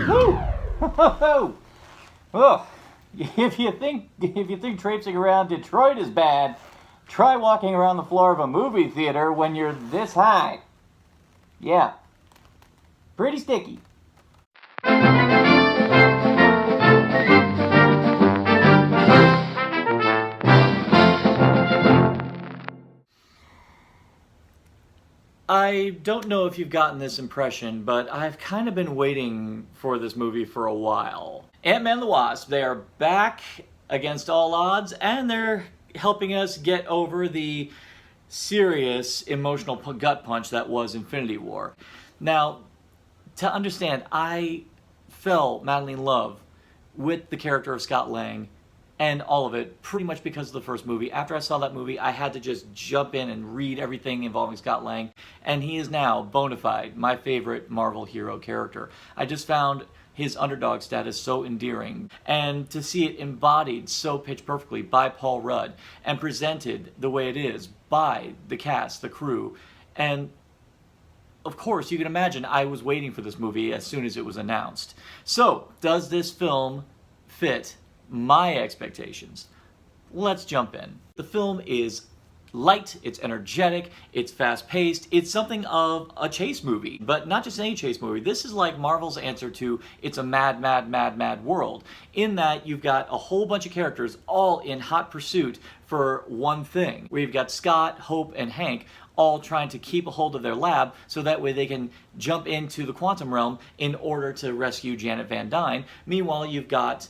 Woo! Oh, if you think traipsing around Detroit is bad, try walking around the floor of a movie theater when you're this high. Yeah, pretty sticky. I don't know if you've gotten this impression, but I've kind of been waiting for this movie for a while. Ant-Man and the Wasp, they are back against all odds, and they're helping us get over the serious emotional gut punch that was Infinity War. Now, to understand, I fell madly in love with the character of Scott Lang and all of it pretty much because of the first movie. After I saw that movie, I had to just jump in and read everything involving Scott Lang, and he is now bona fide my favorite Marvel hero character. I just found his underdog status so endearing, and to see it embodied so pitch perfectly by Paul Rudd and presented the way it is by the cast, the crew, and of course, you can imagine I was waiting for this movie as soon as it was announced. So, does this film fit my expectations? Let's jump in. The film is light, it's energetic, it's fast-paced, it's something of a chase movie, but not just any chase movie. This is like Marvel's answer to It's a Mad, Mad, Mad, Mad World, in that you've got a whole bunch of characters all in hot pursuit for one thing, where you've got Scott, Hope, and Hank all trying to keep a hold of their lab so that way they can jump into the quantum realm in order to rescue Janet Van Dyne. Meanwhile, you've got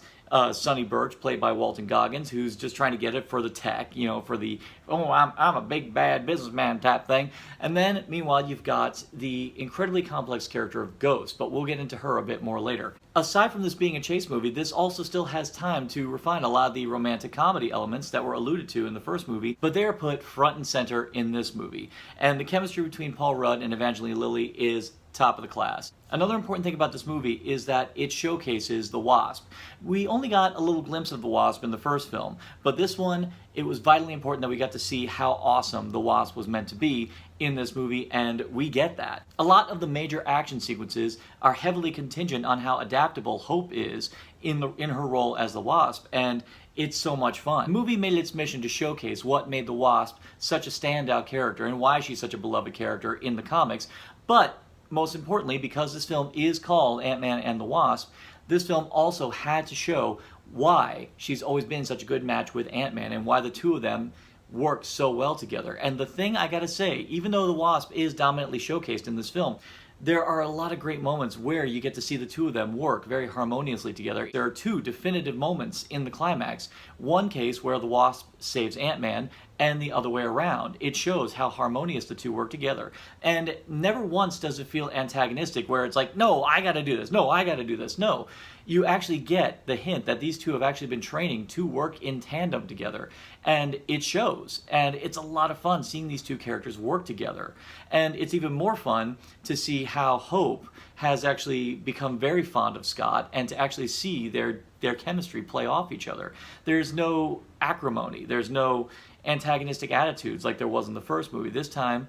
Sonny Birch, played by Walton Goggins, who's just trying to get it for the tech, you know, for the, oh, I'm a big bad businessman type thing. And then, meanwhile, you've got the incredibly complex character of Ghost, but we'll get into her a bit more later. Aside from this being a chase movie, this also still has time to refine a lot of the romantic comedy elements that were alluded to in the first movie, but they are put front and center in this movie. And the chemistry between Paul Rudd and Evangeline Lilly is top of the class. Another important thing about this movie is that it showcases the Wasp. We only got a little glimpse of the Wasp in the first film, but this one, it was vitally important that we got to see how awesome the Wasp was meant to be in this movie, and we get that. A lot of the major action sequences are heavily contingent on how adaptable Hope is in her role as the Wasp, and it's so much fun. The movie made its mission to showcase what made the Wasp such a standout character and why she's such a beloved character in the comics, but most importantly, because this film is called Ant-Man and the Wasp, this film also had to show why she's always been such a good match with Ant-Man and why the two of them work so well together. And the thing I gotta say, even though the Wasp is dominantly showcased in this film, there are a lot of great moments where you get to see the two of them work very harmoniously together. There are two definitive moments in the climax. One case where the Wasp saves Ant-Man, and the other way around. It shows how harmonious the two work together. And never once does it feel antagonistic, where it's like, no, I gotta do this, no, I gotta do this. No, you actually get the hint that these two have actually been training to work in tandem together. And it shows. And it's a lot of fun seeing these two characters work together. And it's even more fun to see how Hope has actually become very fond of Scott and to actually see their chemistry play off each other. There's no acrimony. There's no antagonistic attitudes like there was in the first movie. This time,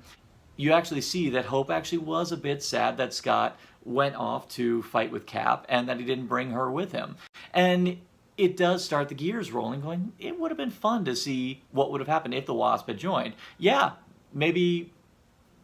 you actually see that Hope actually was a bit sad that Scott went off to fight with Cap and that he didn't bring her with him. And it does start the gears rolling, going, it would have been fun to see what would have happened if the Wasp had joined. Yeah, maybe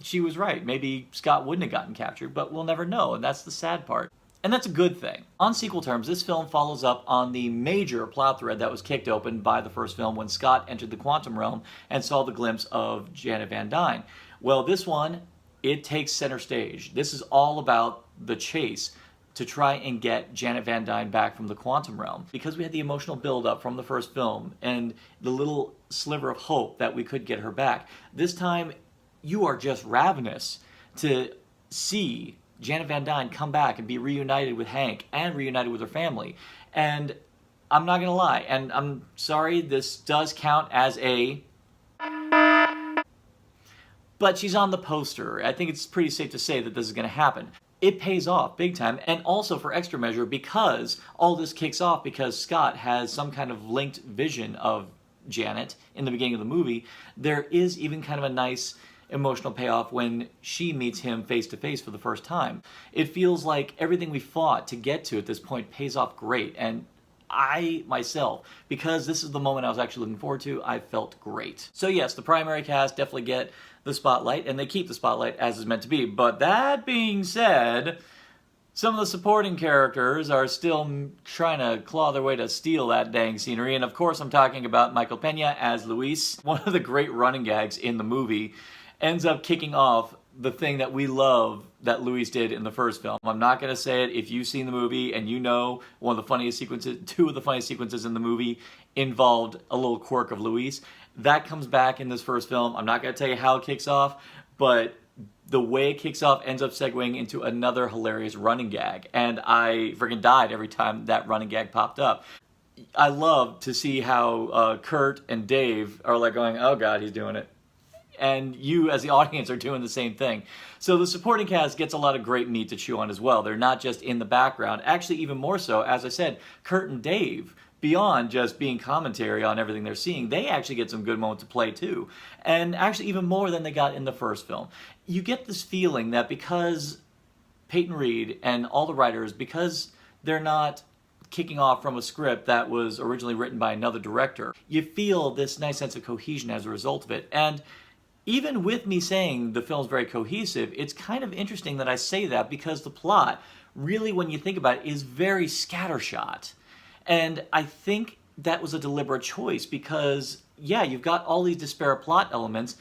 she was right. Maybe Scott wouldn't have gotten captured, but we'll never know, and that's the sad part. And that's a good thing. On sequel terms, this film follows up on the major plot thread that was kicked open by the first film when Scott entered the quantum realm and saw the glimpse of Janet Van Dyne. Well, this one, it takes center stage. This is all about the chase to try and get Janet Van Dyne back from the quantum realm. Because we had the emotional build-up from the first film and the little sliver of hope that we could get her back, this time you are just ravenous to see Janet Van Dyne come back and be reunited with Hank and reunited with her family. And I'm not gonna lie, and I'm sorry, this does count as a... but she's on the poster. I think it's pretty safe to say that this is gonna happen. It pays off big time, and also for extra measure, because all this kicks off because Scott has some kind of linked vision of Janet in the beginning of the movie, there is even kind of a nice emotional payoff when she meets him face to face for the first time. It feels like everything we fought to get to at this point pays off great, and I, myself, because this is the moment I was actually looking forward to, I felt great. So yes, the primary cast definitely get the spotlight, and they keep the spotlight as is meant to be. But that being said, some of the supporting characters are still trying to claw their way to steal that dang scenery, and of course I'm talking about Michael Pena as Luis. One of the great running gags in the movie ends up kicking off the thing that we love that Luis did in the first film. I'm not going to say it. If you've seen the movie and you know one of the funniest sequences, two of the funniest sequences in the movie involved a little quirk of Luis. That comes back in this first film. I'm not going to tell you how it kicks off, but the way it kicks off ends up segueing into another hilarious running gag. And I freaking died every time that running gag popped up. I love to see how Kurt and Dave are like going, oh God, he's doing it. And you as the audience are doing the same thing. So the supporting cast gets a lot of great meat to chew on as well. They're not just in the background. Actually, even more so, as I said, Kurt and Dave, beyond just being commentary on everything they're seeing, they actually get some good moments to play too. And actually even more than they got in the first film. You get this feeling that because Peyton Reed and all the writers, because they're not kicking off from a script that was originally written by another director, you feel this nice sense of cohesion as a result of it. And even with me saying the film's very cohesive, it's kind of interesting that I say that because the plot, really when you think about it, is very scattershot. And I think that was a deliberate choice because, yeah, you've got all these disparate plot elements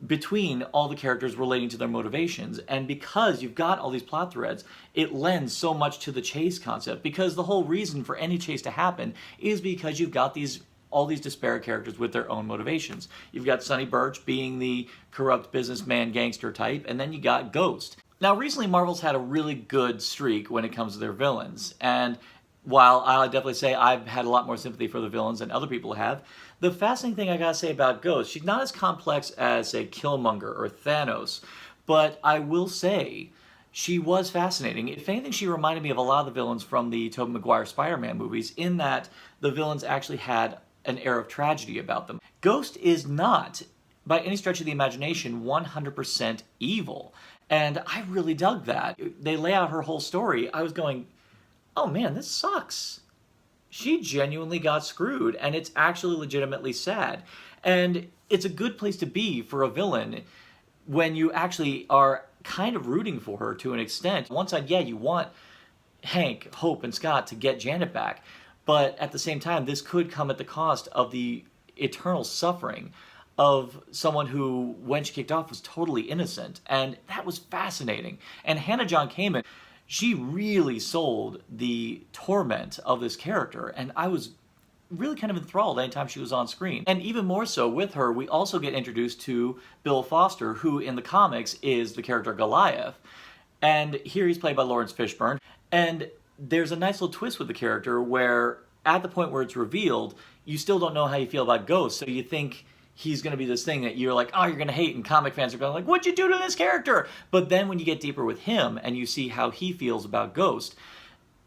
between all the characters relating to their motivations. And because you've got all these plot threads, it lends so much to the chase concept. Because the whole reason for any chase to happen is because you've got all these disparate characters with their own motivations. You've got Sonny Birch being the corrupt businessman gangster type, and then you got Ghost. Now recently Marvel's had a really good streak when it comes to their villains, and while I'll definitely say I've had a lot more sympathy for the villains than other people have, the fascinating thing I gotta say about Ghost, she's not as complex as, say, Killmonger or Thanos, but I will say she was fascinating. If anything, she reminded me of a lot of the villains from the Tobey Maguire Spider-Man movies, in that the villains actually had an air of tragedy about them. Ghost is not, by any stretch of the imagination, 100% evil. And I really dug that. They lay out her whole story. I was going, oh man, this sucks. She genuinely got screwed, and it's actually legitimately sad. And it's a good place to be for a villain when you actually are kind of rooting for her to an extent. One side, yeah, you want Hank, Hope, and Scott to get Janet back. But at the same time, this could come at the cost of the eternal suffering of someone who, when she kicked off, was totally innocent. And that was fascinating. And Hannah John-Kamen, she really sold the torment of this character. And I was really kind of enthralled anytime she was on screen. And even more so with her, we also get introduced to Bill Foster, who in the comics is the character Goliath. And here he's played by Lawrence Fishburne. And there's a nice little twist with the character where at the point where it's revealed, you still don't know how you feel about Ghost. So you think he's going to be this thing that you're like, oh, you're going to hate, and comic fans are going like, what'd you do to this character? But then when you get deeper with him and you see how he feels about Ghost,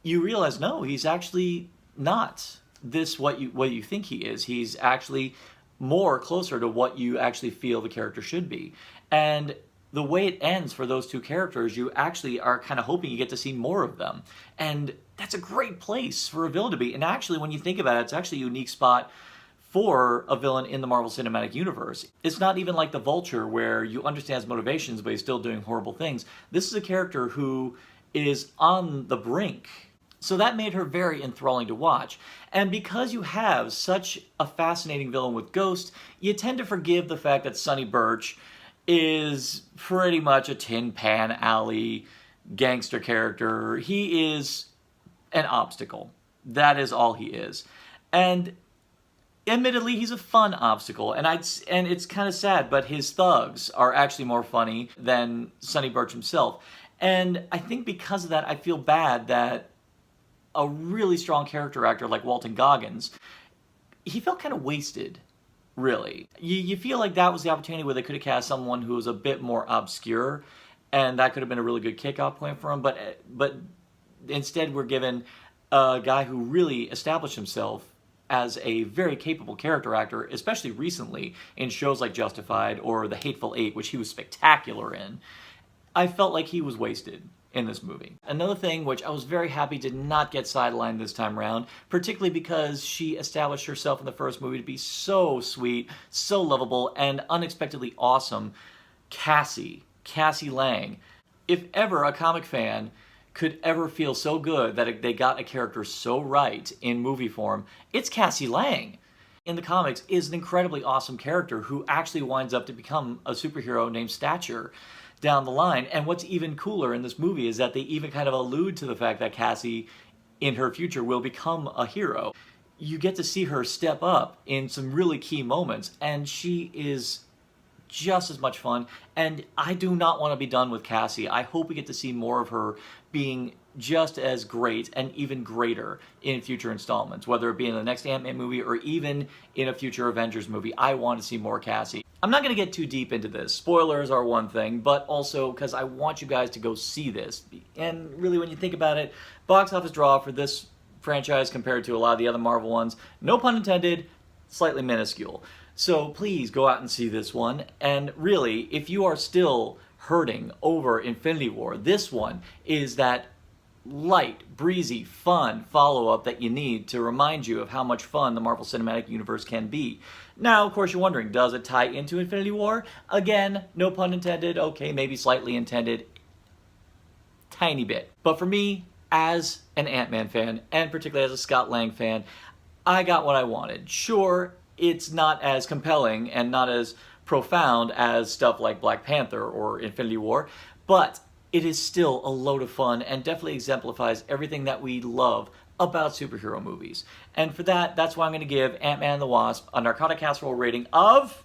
you realize, no, he's actually not this what you think he is. He's actually more closer to what you actually feel the character should be. And the way it ends for those two characters, you actually are kind of hoping you get to see more of them. And that's a great place for a villain to be. And actually, when you think about it, it's actually a unique spot for a villain in the Marvel Cinematic Universe. It's not even like the Vulture, where you understand his motivations, but he's still doing horrible things. This is a character who is on the brink. So that made her very enthralling to watch. And because you have such a fascinating villain with Ghost, you tend to forgive the fact that Sonny Birch is pretty much a Tin Pan Alley gangster character. He is an obstacle. That is all he is. And admittedly, he's a fun obstacle, and it's kind of sad, but his thugs are actually more funny than Sonny Birch himself. And I think because of that, I feel bad that a really strong character actor like Walton Goggins, he felt kind of wasted. Really. You feel like that was the opportunity where they could have cast someone who was a bit more obscure, and that could have been a really good kickoff point for him, but instead we're given a guy who really established himself as a very capable character actor, especially recently in shows like Justified or The Hateful Eight, which he was spectacular in, I felt like he was wasted in this movie. Another thing which I was very happy did not get sidelined this time around, particularly because she established herself in the first movie to be so sweet, so lovable, and unexpectedly awesome, Cassie Lang. If ever a comic fan could ever feel so good that they got a character so right in movie form, it's Cassie Lang. In the comics is an incredibly awesome character who actually winds up to become a superhero named Stature down the line. And what's even cooler in this movie is that they even kind of allude to the fact that Cassie in her future will become a hero. You get to see her step up in some really key moments, and she is just as much fun, and I do not want to be done with Cassie. I hope we get to see more of her being just as great and even greater in future installments, whether it be in the next Ant-Man movie or even in a future Avengers movie. I want to see more Cassie. I'm not going to get too deep into this. Spoilers are one thing, but also because I want you guys to go see this. And really, when you think about it, box office draw for this franchise compared to a lot of the other Marvel ones, no pun intended, slightly minuscule. So please go out and see this one. And really, if you are still hurting over Infinity War, this one is that light, breezy, fun follow-up that you need to remind you of how much fun the Marvel Cinematic Universe can be. Now, of course, you're wondering, does it tie into Infinity War? Again, no pun intended. Okay, maybe slightly intended. Tiny bit. But for me, as an Ant-Man fan, and particularly as a Scott Lang fan, I got what I wanted. Sure, it's not as compelling and not as profound as stuff like Black Panther or Infinity War, but it is still a load of fun and definitely exemplifies everything that we love about superhero movies. And for that, that's why I'm going to give Ant-Man and the Wasp a Narcotic Casserole rating of...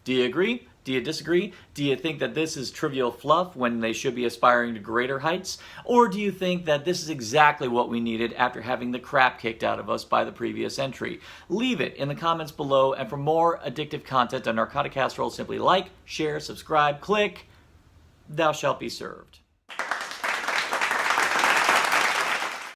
Do you agree? Do you disagree? Do you think that this is trivial fluff when they should be aspiring to greater heights? Or do you think that this is exactly what we needed after having the crap kicked out of us by the previous entry? Leave it in the comments below, and for more addictive content on Narcotic Casserole, simply like, share, subscribe, click, thou shalt be served.